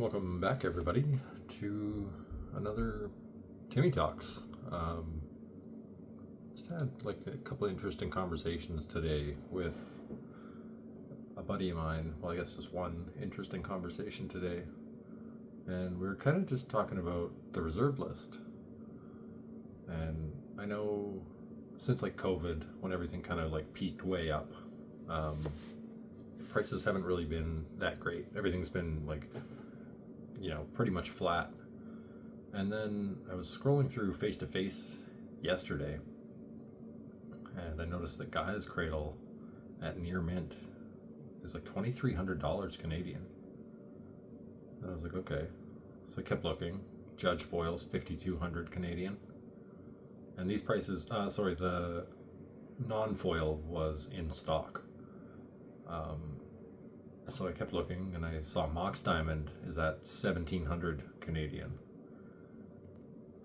Welcome back, everybody, to another Timmy Talks. Just had like a couple of interesting conversations today with a buddy of mine. Well, I guess just one interesting conversation today, and we were kind of just talking about the reserve list. And I know since like COVID, when everything kind of like peaked way up, prices haven't really been that great. Everything's been like pretty much flat. And then I was scrolling through Face to Face yesterday, and I noticed that Gaia's Cradle at near mint is like $2,300 Canadian. And I was like, okay. So I kept looking. Judge Foils, 5,200 Canadian. And these prices, the non-foil was in stock. So I kept looking, and I saw Mox Diamond is at 1,700 Canadian.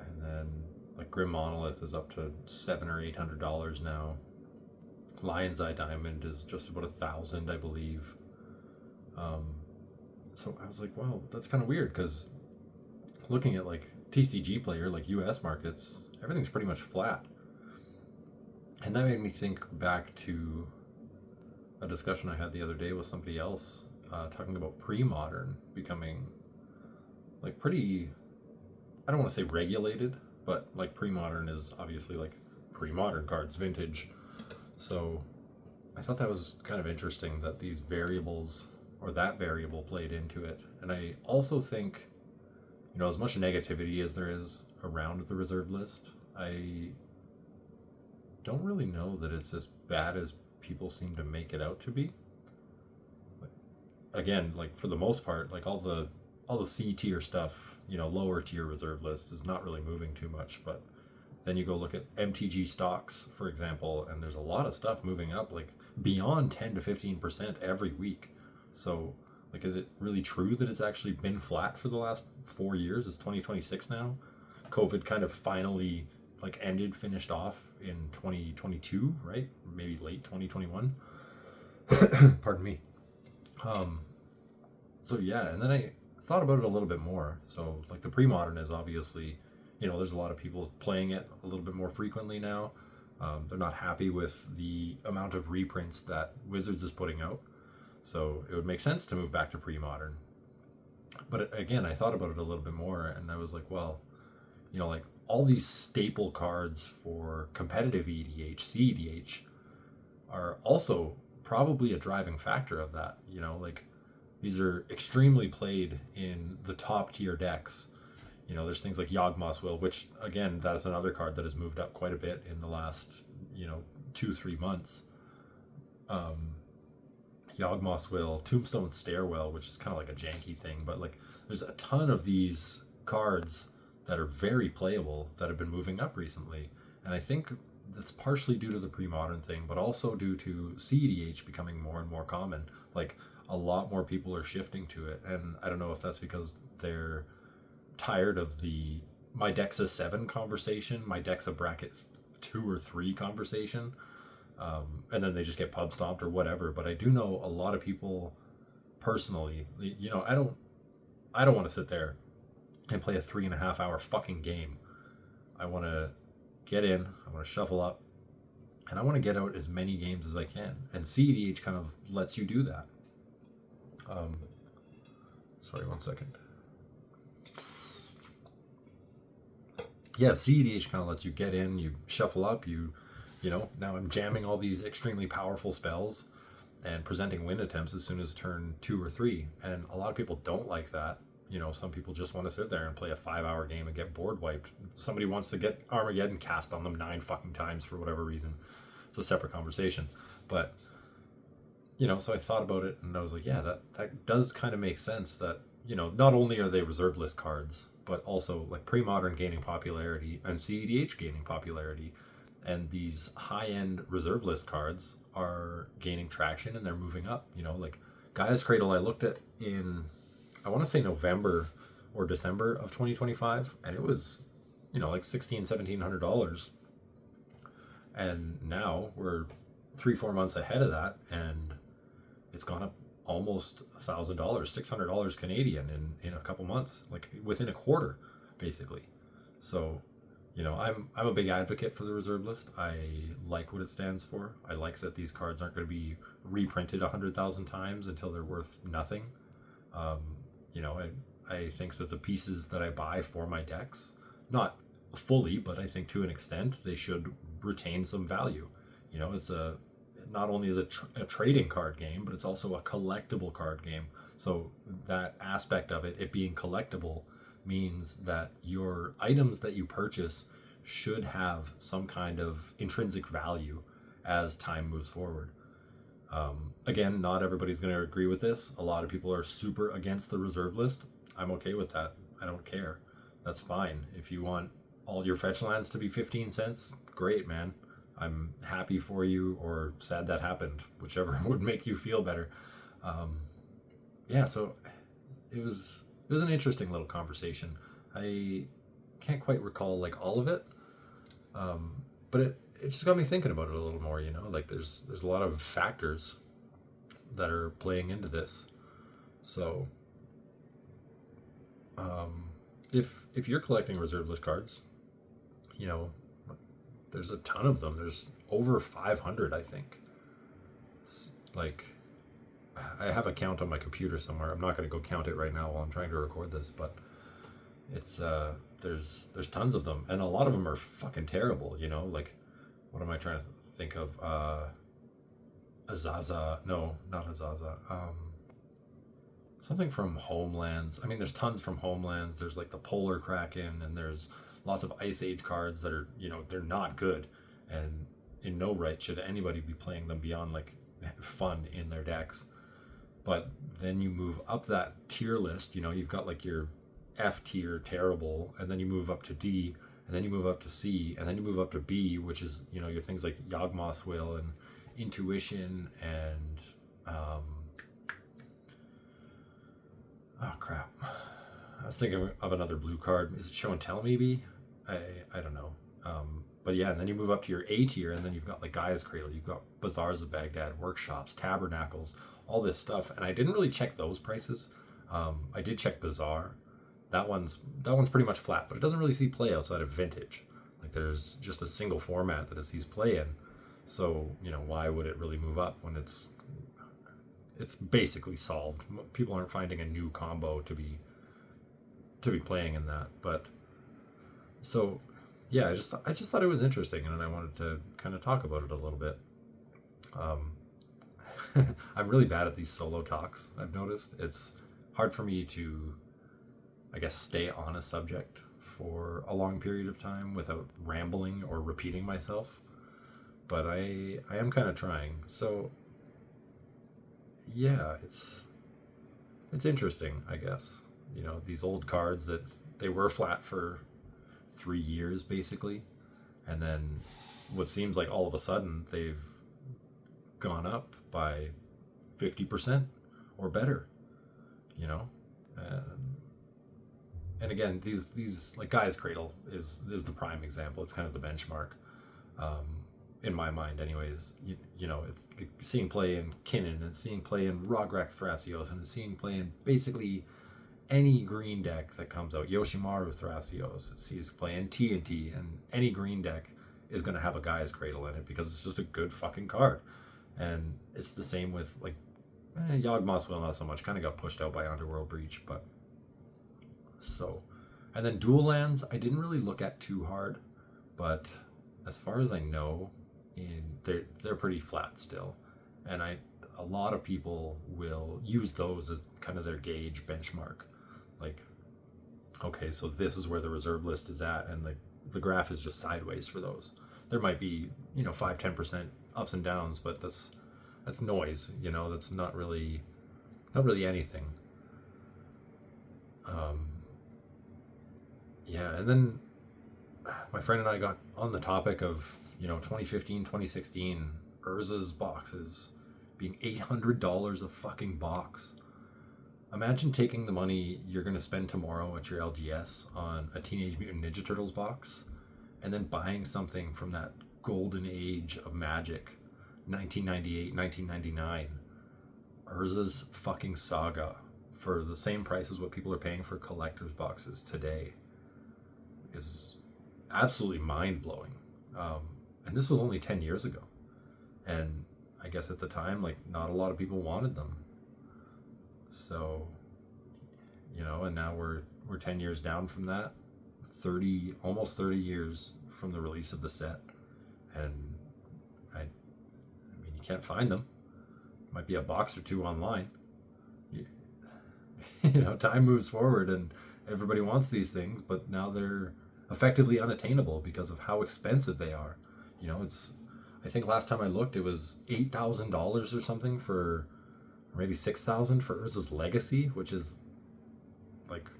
And then like Grim Monolith is up to $700 or $800 now. Lion's Eye Diamond is just about 1,000, I believe. So I was like, wow, that's kind of weird, because looking at like TCG Player, like US markets, everything's pretty much flat. And that made me think back to a discussion I had the other day with somebody else, talking about pre-modern becoming like pretty, I don't want to say regulated, but like pre-modern is obviously like pre-modern cards, vintage. So I thought that was kind of interesting that these variables, or that variable, played into it. And I also think, as much negativity as there is around the reserve list, I don't really know that it's as bad as people seem to make it out to be. Again, like for the most part, like all the C tier stuff, lower tier reserve lists is not really moving too much. But then you go look at MTG stocks, for example, and there's a lot of stuff moving up like beyond 10 to 15% every week. So like, is it really true that it's actually been flat for the last 4 years? It's 2026 now. COVID kind of finally like finished off in 2022, right? Maybe late 2021. Pardon me. So yeah, and then I thought about it a little bit more. So like the pre-modern is obviously, there's a lot of people playing it a little bit more frequently now. They're not happy with the amount of reprints that Wizards is putting out. So it would make sense to move back to pre-modern. But again, I thought about it a little bit more, and I was like, well, like all these staple cards for competitive EDH, cEDH, are also probably a driving factor of that. Like these are extremely played in the top tier decks. There's things like Yawgmoth's Will, which again, that is another card that has moved up quite a bit in the last 2-3 months. Yawgmoth's Will, Tombstone Stairwell, which is kind of like a janky thing, but like there's a ton of these cards that are very playable that have been moving up recently. And I think that's partially due to the pre-modern thing, but also due to cEDH becoming more and more common. Like a lot more people are shifting to it. And I don't know if that's because they're tired of the my deck's a 7 conversation, my deck's a bracket 2 or 3 conversation, and then they just get pub stomped or whatever. But I do know a lot of people personally, I don't want to sit there and play a 3.5 hour fucking game. I want to get in, I want to shuffle up, and I want to get out as many games as I can. And cEDH kind of lets you do that. Sorry, 1 second. Yeah, cEDH kind of lets you get in, you shuffle up, now I'm jamming all these extremely powerful spells and presenting win attempts as soon as turn 2 or 3. And a lot of people don't like that. Some people just want to sit there and play a 5-hour game and get board wiped. Somebody wants to get Armageddon cast on them 9 fucking times for whatever reason. It's a separate conversation. But, so I thought about it, and I was like, yeah, that does kind of make sense that, not only are they reserve list cards, but also like pre-modern gaining popularity and cEDH gaining popularity. And these high-end reserve list cards are gaining traction, and they're moving up. Like Gaia's Cradle, I looked at in, I want to say November or December of 2025, and it was, like $1,600-$1,700. And now we're 3-4 months ahead of that, and it's gone up almost $1,000, $600 Canadian in a couple months, like within a quarter, basically. So, I'm a big advocate for the reserve list. I like what it stands for. I like that these cards aren't going to be reprinted 100,000 times until they're worth nothing. Um, I think that the pieces that I buy for my decks, not fully, but I think to an extent, they should retain some value. It's not only is it a trading card game, but it's also a collectible card game. So that aspect of it being collectible, means that your items that you purchase should have some kind of intrinsic value as time moves forward. Again, not everybody's going to agree with this. A lot of people are super against the reserve list. I'm okay with that. I don't care. That's fine. If you want all your fetch lands to be 15 cents, great, man. I'm happy for you, or sad that happened, whichever would make you feel better. So it was an interesting little conversation. I can't quite recall like all of it, but it just got me thinking about it a little more. Like there's a lot of factors that are playing into this. So if you're collecting reserve list cards, there's a ton of them. There's over 500, I think. Like, I have a count on my computer somewhere. I'm not going to go count it right now while I'm trying to record this, but it's there's tons of them, and a lot of them are fucking terrible. Like, what am I trying to think of? Azaza? No, not Azaza. Something from Homelands. I mean, there's tons from Homelands. There's like the Polar Kraken, and there's lots of Ice Age cards that are, they're not good, and in no right should anybody be playing them beyond like fun in their decks. But then you move up that tier list, you've got like your F tier terrible, and then you move up to D, and then you move up to C, and then you move up to B, which is, your things like Yawgmoth's Will and Intuition and oh crap, I was thinking of another blue card. Is it Show and Tell maybe? I don't know. But yeah, and then you move up to your A tier, and then you've got like Gaia's Cradle, you've got Bazaars of Baghdad, Workshops, Tabernacles, all this stuff. And I didn't really check those prices. I did check Bazaar. That one's pretty much flat, but it doesn't really see play outside of Vintage. Like there's just a single format that it sees play in. So, why would it really move up when it's basically solved? People aren't finding a new combo to be playing in that. But so yeah, I just thought it was interesting, and I wanted to kind of talk about it a little bit. I'm really bad at these solo talks. I've noticed it's hard for me to, I guess, stay on a subject for a long period of time without rambling or repeating myself. But I am kind of trying. So yeah, it's interesting, I guess. These old cards that they were flat for 3 years basically, and then what seems like all of a sudden they've gone up by 50% or better. And again, these like Gaia's Cradle is the prime example. It's kind of the benchmark, in my mind anyways. It's seeing play in Kinnan, and seeing play in Rograk Thrasios, and it's seeing play in basically any green deck that comes out. Yoshimaru Thrasios, it sees play in TNT, and any green deck is going to have a Gaia's Cradle in it because it's just a good fucking card. And it's the same with like Yawgmoth's Will, not so much, kind of got pushed out by Underworld Breach. But so, and then dual lands I didn't really look at too hard, but as far as I know, they're pretty flat still, and a lot of people will use those as kind of their gauge benchmark. Like, okay, so this is where the reserve list is at, and the graph is just sideways for those. There might be 5-10% ups and downs, but that's noise. That's not really anything. Yeah, and then my friend and I got on the topic of 2015, 2016 Urza's boxes being $800 a fucking box. Imagine taking the money you're going to spend tomorrow at your LGS on a Teenage Mutant Ninja Turtles box, and then buying something from that golden age of Magic, 1998, 1999, Urza's fucking Saga for the same price as what people are paying for collector's boxes today is absolutely mind-blowing. And this was only 10 years ago. And I guess at the time, like, not a lot of people wanted them. So, you know, and now we're 10 years down from that. Almost 30 years from the release of the set. And I mean, you can't find them. Might be a box or two online. You know, time moves forward and everybody wants these things, but now they're effectively unattainable because of how expensive they are. You know, I think last time I looked, it was $8,000 or something or maybe $6,000 for Urza's Legacy, which is like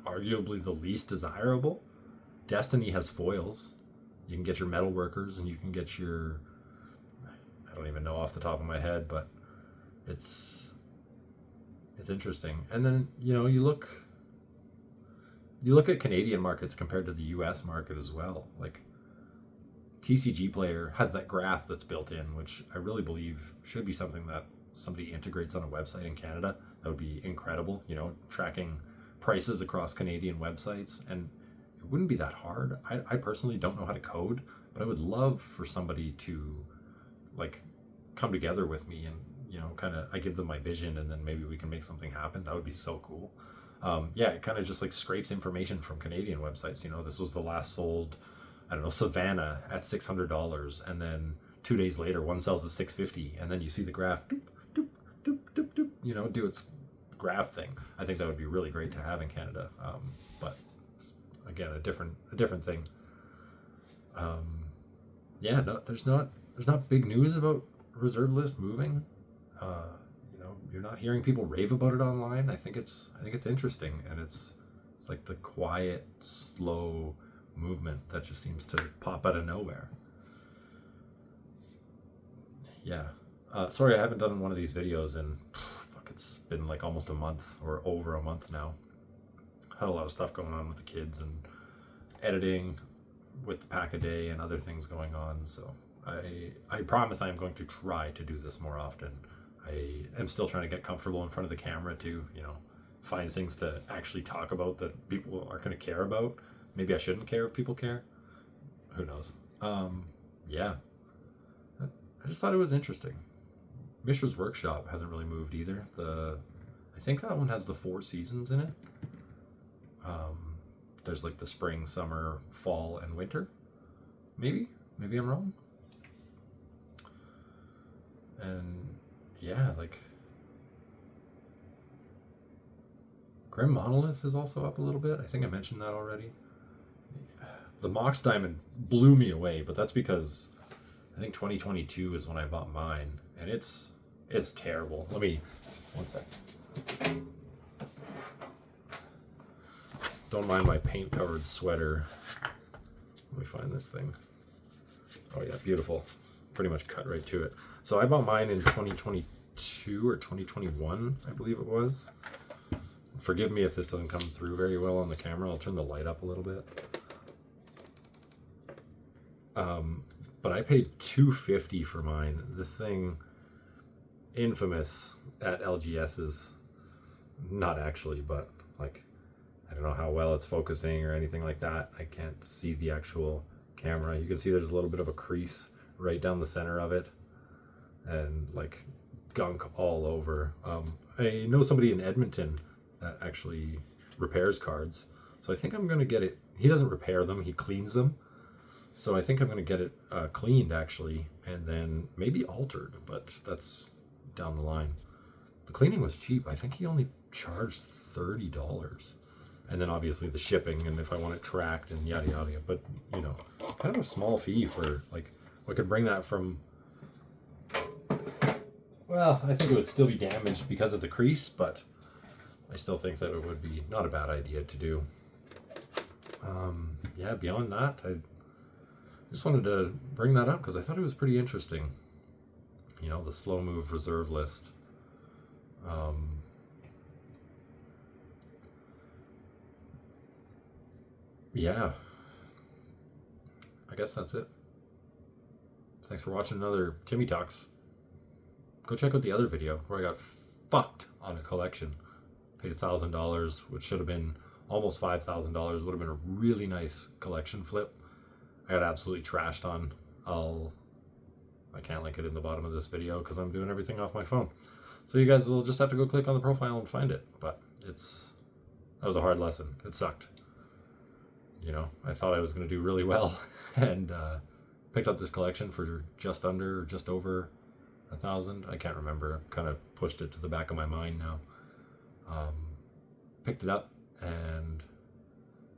arguably the least desirable. Destiny has foils. You can get your metalworkers and you can get your, I don't even know off the top of my head, but it's interesting. And then, you know, you look at Canadian markets compared to the US market as well. Like, TCG Player has that graph that's built in, which I really believe should be something that somebody integrates on a website in Canada. That would be incredible, you know, tracking prices across Canadian websites. And it wouldn't be that hard. I personally don't know how to code, but I would love for somebody to, like, come together with me and, you know, kind of, I give them my vision and then maybe we can make something happen. That would be so cool. Yeah, it kind of just like scrapes information from Canadian websites. You know, this was the last sold, I don't know, Savannah at $600, and then 2 days later one sells at $650, and then you see the graph doop, doop, doop, doop, doop, you know, do its graph thing. I think that would be really great to have in Canada. But again, a different thing. Yeah, no, there's not big news about reserve list moving. You know, you're not hearing people rave about it online. I think it's interesting, and it's like the quiet, slow movement that just seems to pop out of nowhere. Yeah. Sorry I haven't done one of these videos in, it's been like almost a month or over a month now. Had a lot of stuff going on with the kids and editing with the pack a day and other things going on. So I promise I am going to try to do this more often. I am still trying to get comfortable in front of the camera to, you know, find things to actually talk about that people are going to care about. Maybe I shouldn't care if people care. Who knows? Yeah. I just thought it was interesting. Mishra's Workshop hasn't really moved either. I think that one has the 4 seasons in it. There's like the spring, summer, fall, and winter. Maybe I'm wrong. And yeah, like Grim Monolith is also up a little bit. I think I mentioned that already. The Mox Diamond blew me away, but that's because I think 2022 is when I bought mine, and it's terrible. Let me, one sec. Don't mind my paint-covered sweater. Let me find this thing. Oh yeah, beautiful. Pretty much cut right to it. So I bought mine in 2022 or 2021, I believe it was. Forgive me if this doesn't come through very well on the camera. I'll turn the light up a little bit. But I paid $250 for mine. This thing, infamous at LGS's, not actually, but like, I don't know how well it's focusing or anything like that. I can't see the actual camera. You can see there's a little bit of a crease right down the center of it, and like gunk all over. I know somebody in Edmonton that actually repairs cards, so I think I'm going to get it. He doesn't repair them, he cleans them. So I think I'm going to get it cleaned, actually, and then maybe altered, but that's down the line. The cleaning was cheap. I think he only charged $30. And then obviously the shipping, and if I want it tracked and yada yada. But, you know, kind of a small fee for, like, I could bring that from, well, I think it would still be damaged because of the crease, but I still think that it would be not a bad idea to do. Yeah, beyond that, I just wanted to bring that up because I thought it was pretty interesting. You know, the slow move reserve list. Yeah, I guess that's it. Thanks for watching another Timmy Talks. go check out the other video where I got fucked on a collection. Paid $1,000, which should have been almost $5,000. Would have been a really nice collection flip. I got absolutely trashed on. I can't link it in the bottom of this video because I'm doing everything off my phone. So you guys will just have to go click on the profile and find it. But that was a hard lesson. It sucked. You know, I thought I was going to do really well and picked up this collection for just under or just over $1,000. I can't remember. Kind of pushed it to the back of my mind now. Picked it up and,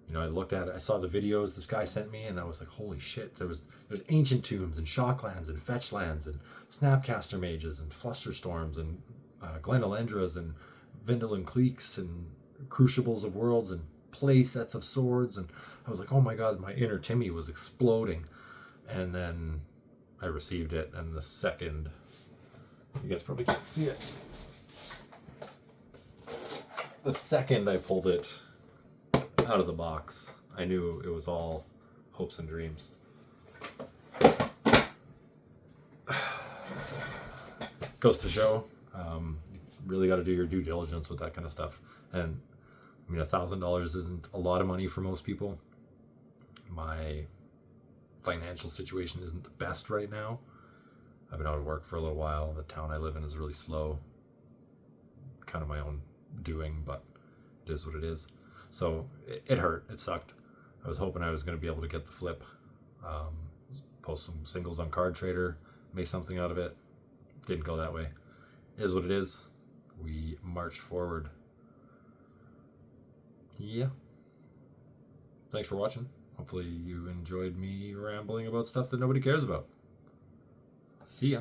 you know, I looked at it. I saw the videos this guy sent me and I was like, holy shit. There's Ancient Tombs and Shocklands and Fetchlands and Snapcaster Mages and Flusterstorms and Glenelendras and Vindalin Cliques and Crucibles of Worlds and play sets of swords. And I was like, oh my god, my inner Timmy was exploding. And then I received it, and the second, you guys probably can't see it, the second I pulled it out of the box, I knew it was all hopes and dreams. Goes to show, you really got to do your due diligence with that kind of stuff. And I mean, $1,000 isn't a lot of money for most people. My financial situation isn't the best right now. I've been out of work for a little while. The town I live in is really slow. Kind of my own doing, but it is what it is. So it hurt. It sucked. I was hoping I was going to be able to get the flip, post some singles on Card Trader, make something out of it. Didn't go that way. It is what it is. We march forward. Yeah. Thanks for watching. Hopefully you enjoyed me rambling about stuff that nobody cares about. See ya.